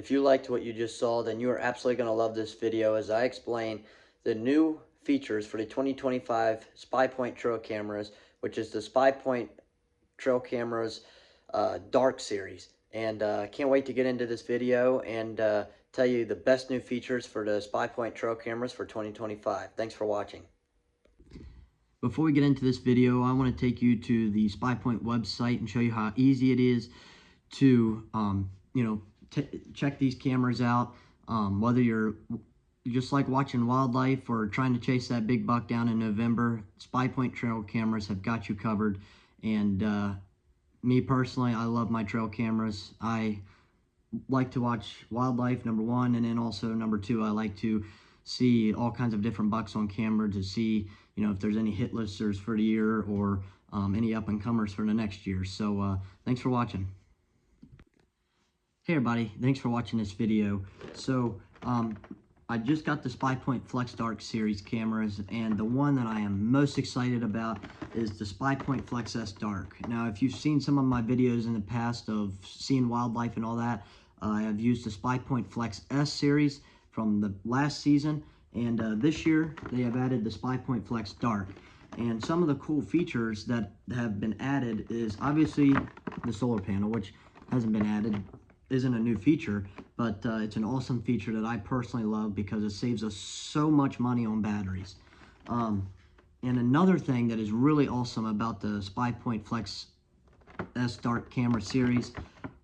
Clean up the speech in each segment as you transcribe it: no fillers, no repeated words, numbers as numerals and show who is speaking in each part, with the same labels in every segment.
Speaker 1: If you liked what you just saw, then you are absolutely going to love this video as I explain the new features for the 2025 SPYPOINT trail cameras, which is the SPYPOINT trail cameras dark series. And I can't wait to get into this video and tell you the best new features for the SPYPOINT trail cameras for 2025. Thanks for watching.
Speaker 2: Before we get into this video, I want to take you to the SPYPOINT website and show you how easy it is to, check these cameras out. Whether you're just like watching wildlife or trying to chase that big buck down in November, SPYPOINT trail cameras have got you covered. And me personally, I love my trail cameras. I like to watch wildlife, number one, and then also number two, I like to see all kinds of different bucks on camera to see, if there's any hit listers for the year or any up-and-comers for the next year. So thanks for watching. Hey everybody, thanks for watching this video. So I just got the SPYPOINT Flex Dark series cameras, and the one that I am most excited about is the SPYPOINT Flex S Dark. Now, if you've seen some of my videos in the past of seeing wildlife and all that, I have used the SPYPOINT Flex S series from the last season, and this year they have added the SPYPOINT Flex Dark. And some of the cool features that have been added is obviously the solar panel, which hasn't been added, isn't a new feature, but it's an awesome feature that I personally love because it saves us so much money on batteries. And another thing that is really awesome about the SPYPOINT Flex S Dark camera series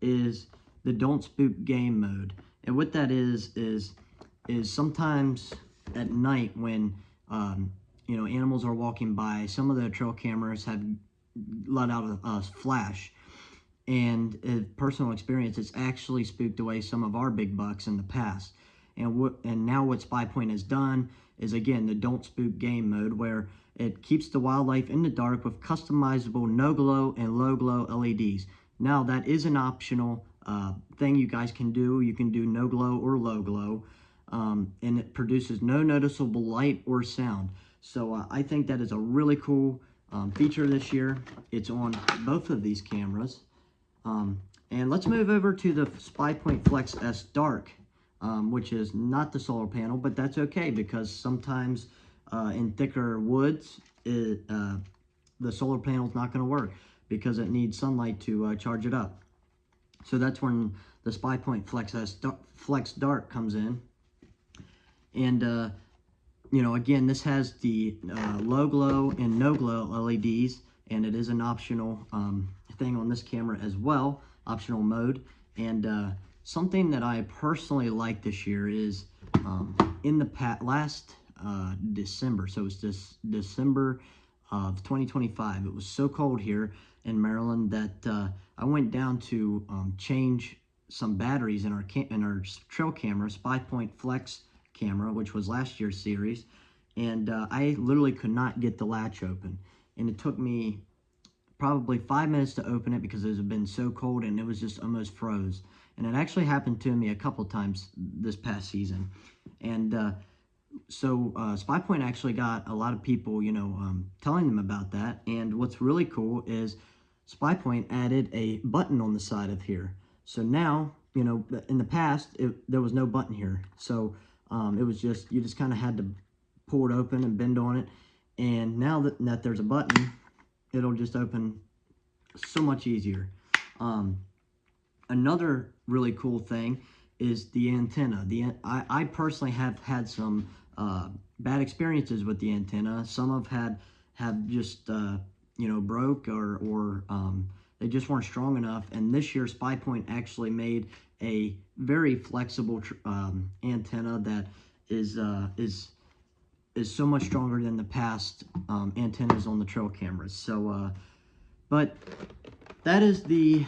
Speaker 2: is the Don't Spook game mode. And what that is sometimes at night when animals are walking by, some of the trail cameras have let out a flash, and in personal experience, it's actually spooked away some of our big bucks in the past. And now what SPYPOINT has done is, again, the Don't Spook game mode, where it keeps the wildlife in the dark with customizable no glow and low glow LEDs. Now that is an optional thing you guys can do. You can do no glow or low glow, and it produces no noticeable light or sound. So I think that is a really cool feature this year. It's on both of these cameras. And let's move over to the SPYPOINT Flex S Dark, which is not the solar panel, but that's okay because sometimes in thicker woods, the solar panel is not going to work because it needs sunlight to charge it up. So that's when the SPYPOINT Flex Dark comes in. And, again, this has the low glow and no glow LEDs, and it is an optional thing on this camera as well, optional mode. And something that I personally like this year is in the last December, so it's this December of 2025, it was so cold here in Maryland that I went down to change some batteries in our trail camera, SPYPOINT Flex camera, which was last year's series, and I literally could not get the latch open, and it took me probably 5 minutes to open it because it had been so cold and it was just almost froze. And it actually happened to me a couple times this past season. And so SPYPOINT actually got a lot of people, telling them about that. And what's really cool is SPYPOINT added a button on the side of here. So now, in the past, there was no button here. So it was just, you just kind of had to pull it open and bend on it. And now that there's a button, it'll just open so much easier. Another really cool thing is the antenna. I personally have had some bad experiences with the antenna. Some have just broke or they just weren't strong enough. And this year SPYPOINT actually made a very flexible antenna that is so much stronger than the past antennas on the trail cameras. So, but that is the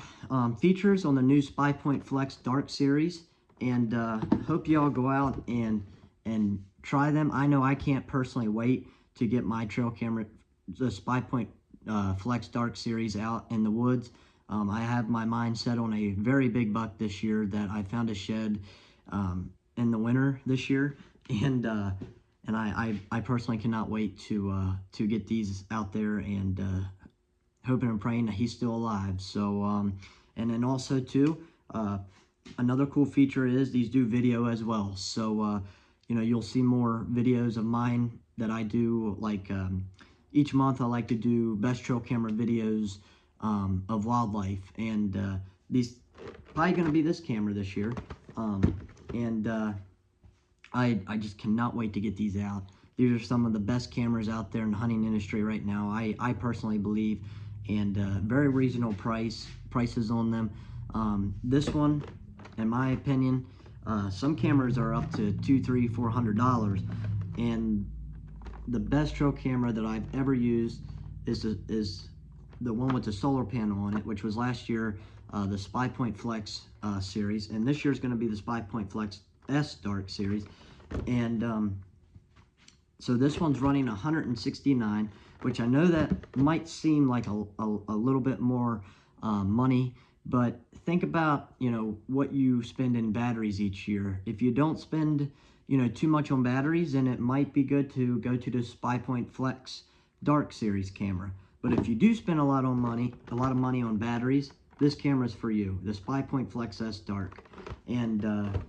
Speaker 2: features on the new SPYPOINT Flex Dark series, and hope you all go out and try them. I know I can't personally wait to get my trail camera, the SPYPOINT Flex Dark series, out in the woods. I have my mind set on a very big buck this year that I found a shed in the winter this year, and I personally cannot wait to get these out there, and hoping and praying that he's still alive. So and then also too, Another cool feature is these do video as well. So, you know, you'll see more videos of mine that I do. Like each month I like to do best trail camera videos of wildlife. And these probably going to be this camera this year. And I just cannot wait to get these out. These are some of the best cameras out there in the hunting industry right now, I personally believe, and very reasonable prices on them. This one, in my opinion, some cameras are up to $200, $300, $400, and the best trail camera that I've ever used is the one with the solar panel on it, which was last year the SPYPOINT Flex series, and this year is going to be the SPYPOINT Flex S Dark series. And so this one's running 169, which I know that might seem like a little bit more money, but think about, you know, what you spend in batteries each year. If you don't spend, you know, too much on batteries, then it might be good to go to the SPYPOINT Flex Dark series camera. But if you do spend a lot of money on batteries, this camera is for you, the SPYPOINT Flex S Dark. And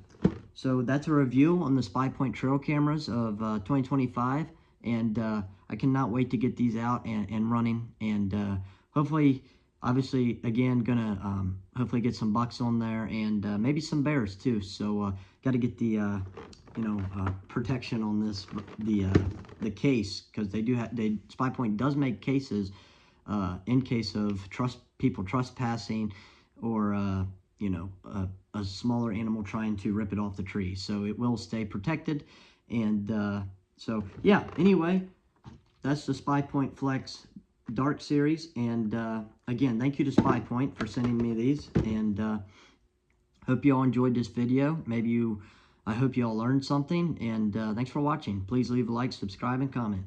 Speaker 2: so that's a review on the SPYPOINT trail cameras of 2025, and I cannot wait to get these out and running, and hopefully, obviously, again, gonna hopefully get some bucks on there, and maybe some bears too. So got to get the protection on this, the case, because SPYPOINT does make cases in case of people trespassing, or you know, a smaller animal trying to rip it off the tree. So it will stay protected. And so, yeah, anyway, that's the SPYPOINT Flex Dark series. And again, thank you to SPYPOINT for sending me these. And hope you all enjoyed this video. I hope you all learned something. And thanks for watching. Please leave a like, subscribe, and comment.